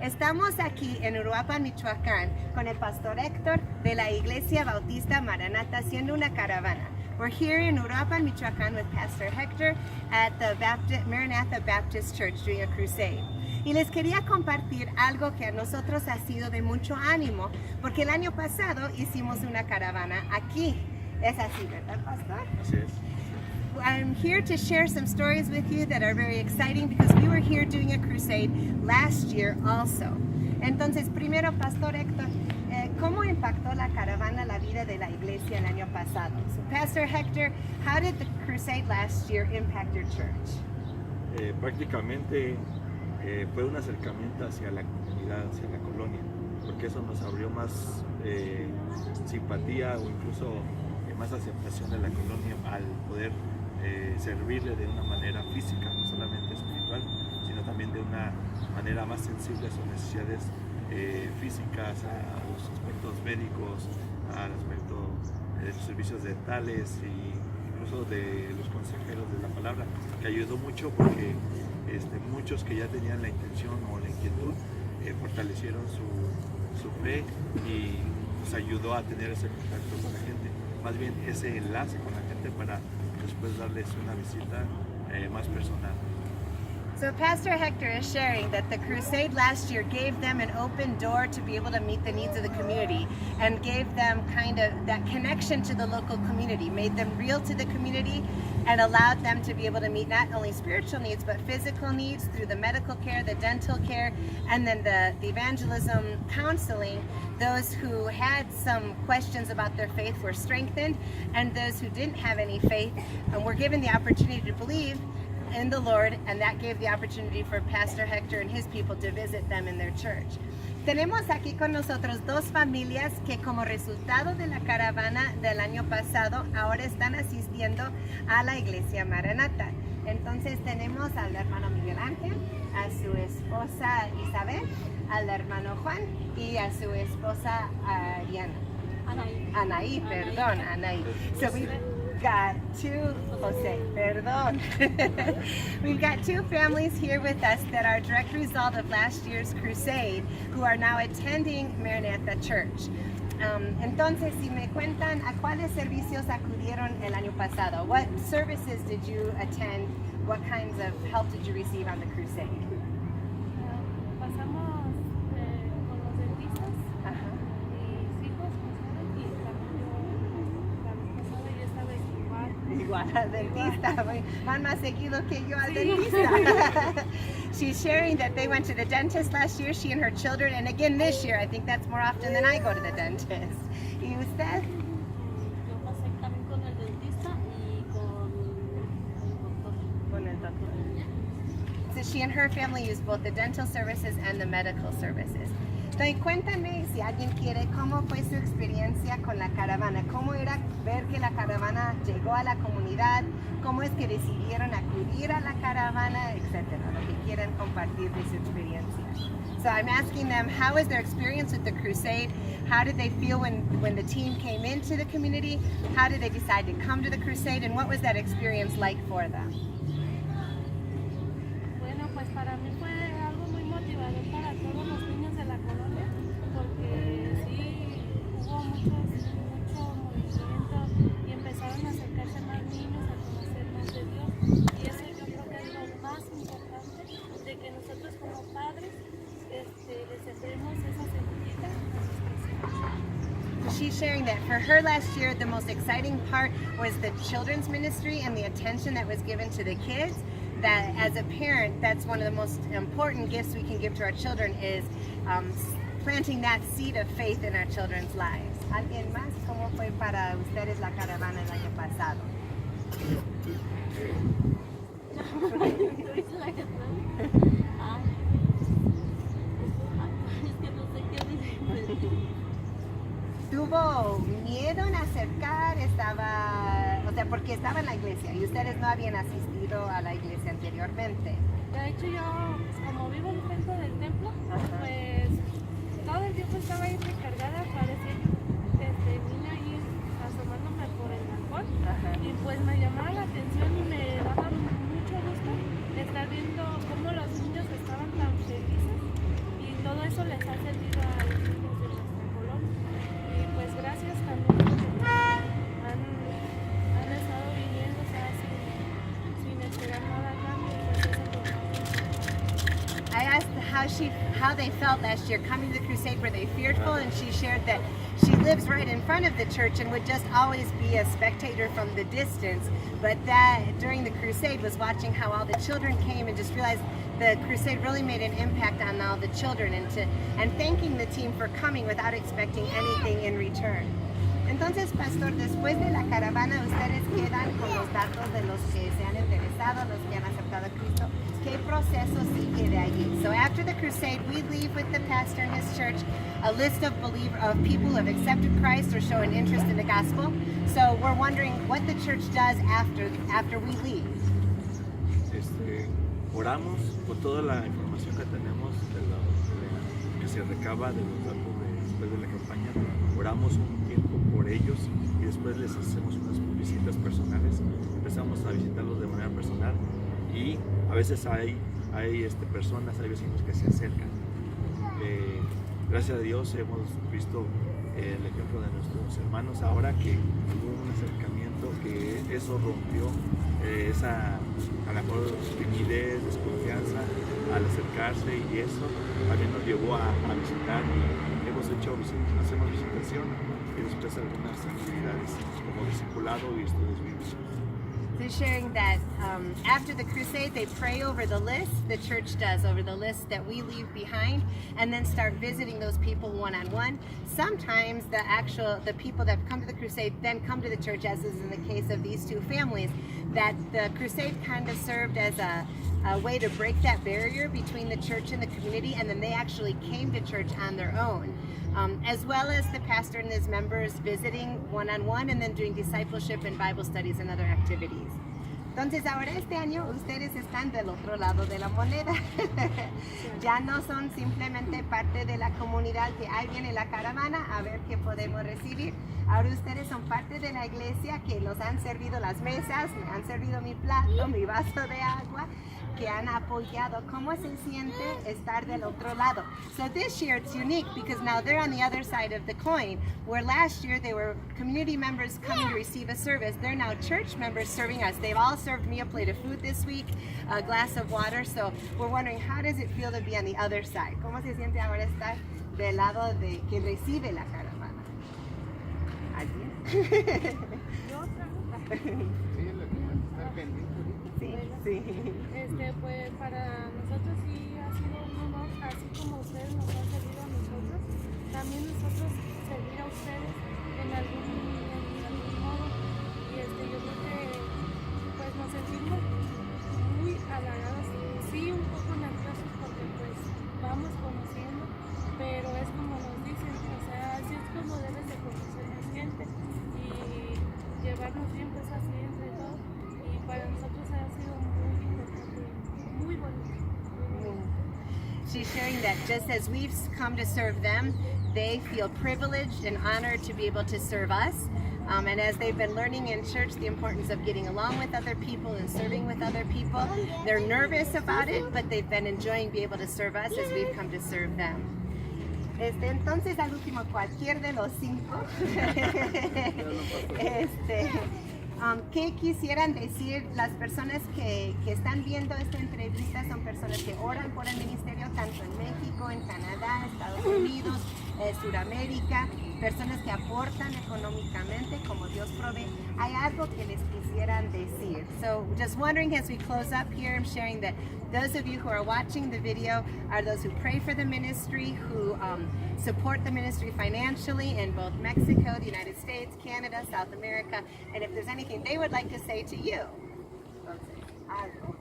Estamos aquí en Uruapan, Michoacan, con el Pastor Hector de la Iglesia Bautista Maranatha haciendo una caravana. We're here in Uruapan, Michoacan with Pastor Hector at the Maranatha Baptist Church doing a crusade. Y les quería compartir algo que a nosotros ha sido de mucho ánimo, porque el año pasado hicimos una caravana aquí. Es así, ¿verdad, Pastor? Así es. I'm here to share some stories with you that are very exciting because we were here doing a crusade last year also. Entonces, primero, Pastor Hector, ¿cómo impactó la caravana la vida de la iglesia el año pasado? So, Pastor Hector, how did the crusade last year impact your church? Prácticamente fue un acercamiento hacia la comunidad, hacia la colonia, porque eso nos abrió más simpatía o incluso más aceptación de la colonia al poder servirle de una manera física, no solamente espiritual, sino también de una manera más sensible a sus necesidades físicas, a los aspectos médicos, al aspecto de los servicios dentales e incluso de los consejeros de la palabra, que ayudó mucho porque muchos que ya tenían la intención o la inquietud fortalecieron su fe y nos ayudó a tener ese contacto con la gente, más bien ese enlace con la gente para después darles una visita más personal. So Pastor Hector is sharing that the crusade last year gave them an open door to be able to meet the needs of the community and gave them kind of that connection to the local community, made them real to the community and allowed them to be able to meet not only spiritual needs but physical needs through the medical care, the dental care, and then the evangelism counseling. Those who had some questions about their faith were strengthened, and those who didn't have any faith were given the opportunity to believe in the Lord, and that gave the opportunity for Pastor Hector and his people to visit them in their church. Tenemos aquí con nosotros dos familias que como resultado de la caravana del año pasado ahora están asistiendo a la Iglesia Maranatha. Entonces tenemos al hermano Miguel Ángel, a su esposa Isabel, al hermano Juan y a su esposa Ariana. Anaí, perdón, Anaí. So we've got two, Jose, perdón. We've got two families here with us that are a direct result of last year's crusade who are now attending Maranatha Church. Entonces, si me cuentan a cuáles servicios acudieron el año pasado, what services did you attend? What kinds of help did you receive on the crusade? Pasamos con los dentistas, mis hijos pasaron y la vez pasada yo estaba igual al dentista, van más seguido que yo al dentista. She's sharing that they went to the dentist last year, she and her children, and again this year. I think that's more often than I go to the dentist. ¿Y usted? Yo pasé también con el dentista y con el doctor. So she and her family use both the dental services and the medical services. Entonces, cuéntame, si alguien quiere, cómo fue su experiencia con la caravana, cómo era ver que la caravana llegó a la comunidad, cómo es que decidieron acudir a la caravana, etcétera, lo que quieran compartir de su experiencia. So I'm asking them, how was their experience with the crusade? How did they feel when the team came into the community? How did they decide to come to the crusade? And what was that experience like for them? Bueno, pues para mí fue algo muy motivador para todos los niños de la colonia, porque sí hubo mucho movimiento y empezaron a acercarse más niños a conocer más de Dios, y eso yo creo que es lo más importante, de que nosotros como padres les sembremos esa semillita a nuestros hijos. She's sharing that for her last year, the most exciting part was the children's ministry and the attention that was given to the kids. That as a parent, that's one of the most important gifts we can give to our children is planting that seed of faith in our children's lives. ¿Alguien más? ¿Cómo fue para ustedes la caravana el año pasado? ¿Tuvo miedo en acercar? Porque estaba en la iglesia y ustedes no habían asistido a la iglesia anteriormente. De hecho, yo, como vivo enfrente del templo, pues todo el tiempo estaba ahí recargada, parecía niña ahí asomándome por el balcón. Y pues me llamaba la atención y me daba mucho gusto estar viendo cómo los niños estaban tan felices y todo eso les ha servido a los niños de nuestra colonia. Y pues gracias también porque han estado viniendo, o sea, sin esperar nada a cambio, pues eso es lo más. I asked how they felt last year coming to the crusade. Were they fearful? And she shared that she lives right in front of the church and would just always be a spectator from the distance. But that during the crusade was watching how all the children came and just realized the crusade really made an impact on all the children, and thanking the team for coming without expecting anything in return. Entonces, Pastor, después de la caravana, ustedes quedan con los datos de los que se han interesado, los que han aceptado a Cristo. ¿Qué proceso sigue de allí? So after the crusade, we leave with the pastor and his church a list of people who have accepted Christ or show an interest in the gospel. So we're wondering what the church does after we leave. Oramos por toda la información que tenemos que se recaba de los datos después de la campaña. Oramos un tiempo por ellos y después les hacemos unas visitas personales. Empezamos a visitarlos de manera personal y a veces hay personas, hay vecinos que se acercan. Gracias a Dios hemos visto el ejemplo de nuestros hermanos ahora que hubo un acercamiento, que eso rompió esa a lo mejor timidez, desconfianza al acercarse, y eso también nos llevó a visitar, y hacemos visitación y después algunas actividades como discipulado y estudios bíblicos. So sharing that after the crusade, they pray over the list, the church does, over the list that we leave behind, and then start visiting those people one-on-one. Sometimes the people that come to the crusade then come to the church, as is in the case of these two families, that the crusade kind of served as a way to break that barrier between the church and the community, and then they actually came to church on their own. As well as the pastor and his members visiting one-on-one and then doing discipleship and Bible studies and other activities. Entonces ahora este año ustedes están del otro lado de la moneda. Ya no son simplemente parte de la comunidad que ahí viene la caravana a ver qué podemos recibir. Ahora ustedes son parte de la iglesia, que nos han servido las mesas, me han servido mi plato, mi vaso de agua, que han apoyado. ¿Cómo se siente estar del otro lado? So this year it's unique because now they're on the other side of the coin, where last year they were community members coming to receive a service. They're now church members serving us. They've all served me a plate of food this week, a glass of water. So we're wondering, how does it feel to be on the other side? ¿Cómo se siente ahora estar del lado de que recibe la caravana? ¿Alguien? Sí. Pues para nosotros sí ha sido un honor, así como ustedes nos han servido a nosotros, también nosotros servir a ustedes en algún modo. Y yo creo que pues nos sentimos muy halagados, sí un poco nerviosos porque pues vamos conociendo, pero es como nos dicen, o sea, así es como debes de conocernos gente y llevarnos bien pues así entre todos, y para nosotros ha sido muy bonito. She's sharing that just as we've come to serve them, they feel privileged and honored to be able to serve us. And as they've been learning in church the importance of getting along with other people and serving with other people, they're nervous about it, but they've been enjoying being able to serve us as we've come to serve them. Entonces, al último, cualquier de los cinco, ¿qué quisieran decir? Las personas que están viendo esta entrevista son personas que oran por el ministerio tanto en México, en Canadá, Estados Unidos, Sudamérica, personas que aportan económicamente como Dios provee. ¿Hay algo que les quisieran decir? So just wondering, as we close up here, I'm sharing that those of you who are watching the video are those who pray for the ministry, who support the ministry financially in both Mexico, the United States, Canada, South America, and if there's anything they would like to say to you. Algo.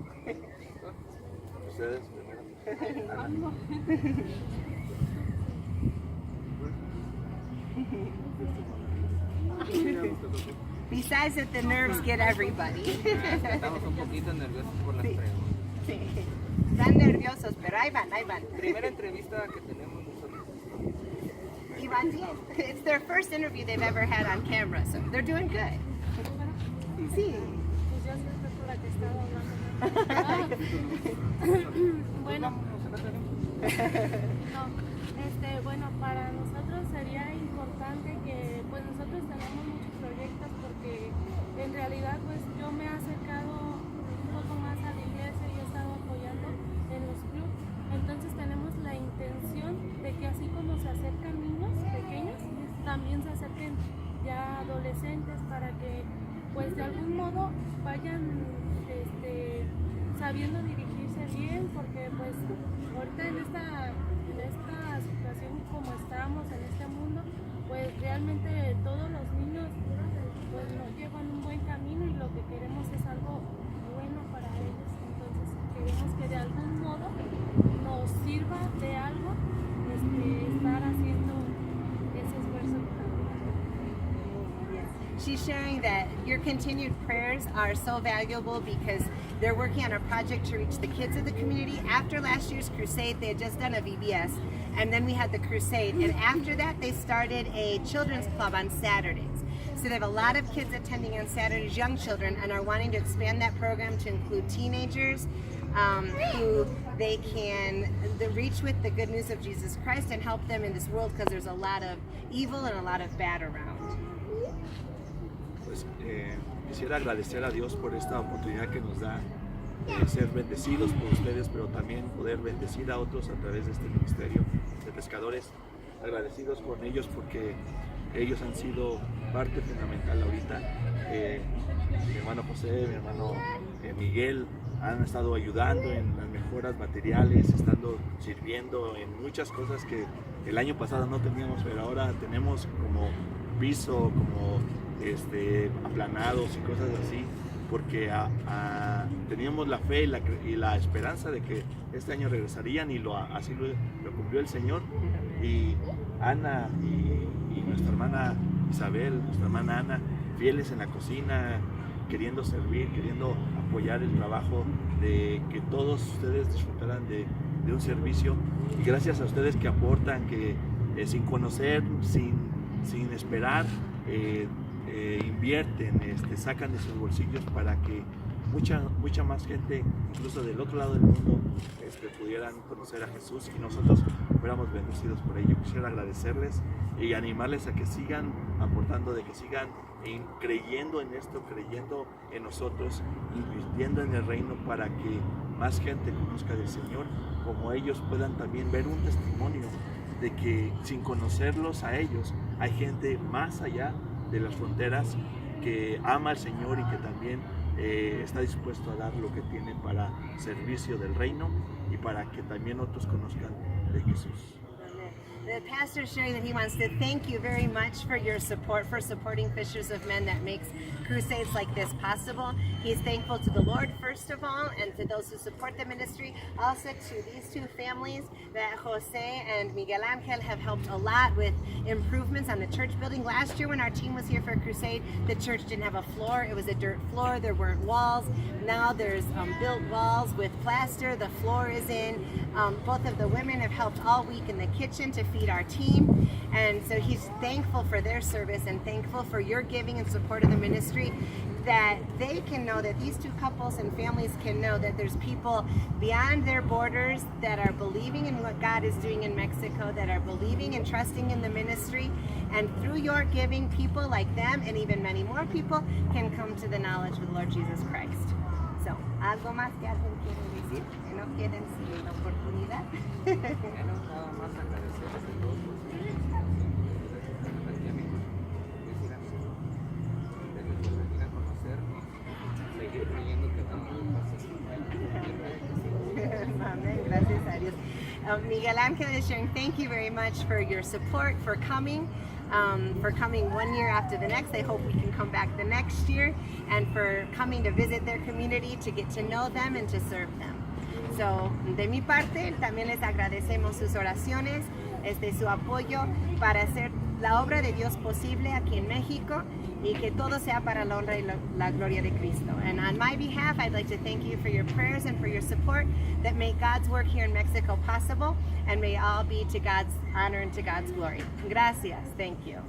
Ustedes primero. Besides that the nerves get everybody. Estamos un poquito nerviosos por las preguntas. Sí. Están nerviosos, pero ahí van. Primera entrevista que tenemos nosotros. Y van bien. It's their first interview they've ever had on camera, so they're doing good. Sí. Pues yo siempre por la que estaba hablando. Bueno. No. bueno, para nosotros sería importante que pues nosotros tenemos muchos proyectos porque en realidad pues yo me he acercado un poco más a la iglesia y he estado apoyando en los clubes. Entonces tenemos la intención de que así como se acercan niños pequeños, también se acerquen ya adolescentes para que pues de algún modo vayan sabiendo dirigirse bien, porque pues ahorita en esta situación como estamos en este mundo, pues realmente todos los niños pues no llevan un buen camino y lo que queremos es algo bueno para ellos. Entonces queremos que de algún modo nos sirva de algo estar haciendo ese esfuerzo. She's sharing that your continued prayers are so valuable because they're working on a project to reach the kids of the community. After last year's crusade, they had just done a VBS, and then we had the crusade, and after that they started a children's club on Saturdays. So they have a lot of kids attending on Saturdays, young children, and are wanting to expand that program to include teenagers who they can reach with the good news of Jesus Christ and help them in this world because there's a lot of evil and a lot of bad around. Pues quisiera agradecer a Dios por esta oportunidad que nos da de ser bendecidos por ustedes, pero también poder bendecir a otros a través de este ministerio de pescadores. Agradecidos con ellos porque ellos han sido parte fundamental ahorita. Mi hermano José, mi hermano Miguel han estado ayudando en las mejoras materiales, estando sirviendo en muchas cosas que el año pasado no teníamos, pero ahora tenemos como piso, como aplanados y cosas así, porque teníamos la fe y la esperanza de que este año regresarían y así lo cumplió el Señor. Y Ana y nuestra hermana Isabel, nuestra hermana Ana, fieles en la cocina, queriendo servir, queriendo apoyar el trabajo de que todos ustedes disfrutaran de un servicio. Y gracias a ustedes que aportan, que sin conocer, sin esperar, invierten, sacan de sus bolsillos para que mucha más gente, incluso del otro lado del mundo, pudieran conocer a Jesús y nosotros fuéramos bendecidos por ello. Quisiera agradecerles y animarles a que sigan aportando, de que sigan creyendo en esto, creyendo en nosotros, invirtiendo en el reino para que más gente conozca del Señor, como ellos puedan también ver un testimonio de que sin conocerlos a ellos hay gente más allá de las fronteras que ama al Señor y que también está dispuesto a dar lo que tiene para servicio del reino y para que también otros conozcan de Jesús. The pastor is sharing that he wants to thank you very much for your support, for supporting Fishers of Men that makes crusades like this possible. He's thankful to the Lord, first of all, and to those who support the ministry. Also to these two families that Jose and Miguel Angel have helped a lot with improvements on the church building. Last year when our team was here for a crusade, the church didn't have a floor. It was a dirt floor. There weren't walls. Now there's built walls with plaster. The floor is in. Both of the women have helped all week in the kitchen to feed our team, and so he's thankful for their service and thankful for your giving and support of the ministry, that they can know, that these two couples and families can know that there's people beyond their borders that are believing in what God is doing in Mexico, that are believing and trusting in the ministry, and through your giving, people like them and even many more people can come to the knowledge of the Lord Jesus Christ. So, ¿algo más que alguien quiere decir? Que no queden sin la oportunidad. Bueno, nada más agradecerles a todos los que aquí a México, que les venir a conocer y seguir creyendo que todo pasa. Amen. Gracias a Dios. Miguel Angel is sharing, thank you very much for your support, for coming 1 year after the next. I hope we can come back the next year, and for coming to visit their community, to get to know them and to serve them. So, de mi parte, también les agradecemos sus oraciones, su apoyo para hacer la obra de Dios posible aquí en México, y que todo sea para la honra y la gloria de Cristo. And on my behalf, I'd like to thank you for your prayers and for your support that make God's work here in Mexico possible, and may all be to God's honor and to God's glory. Gracias. Thank you.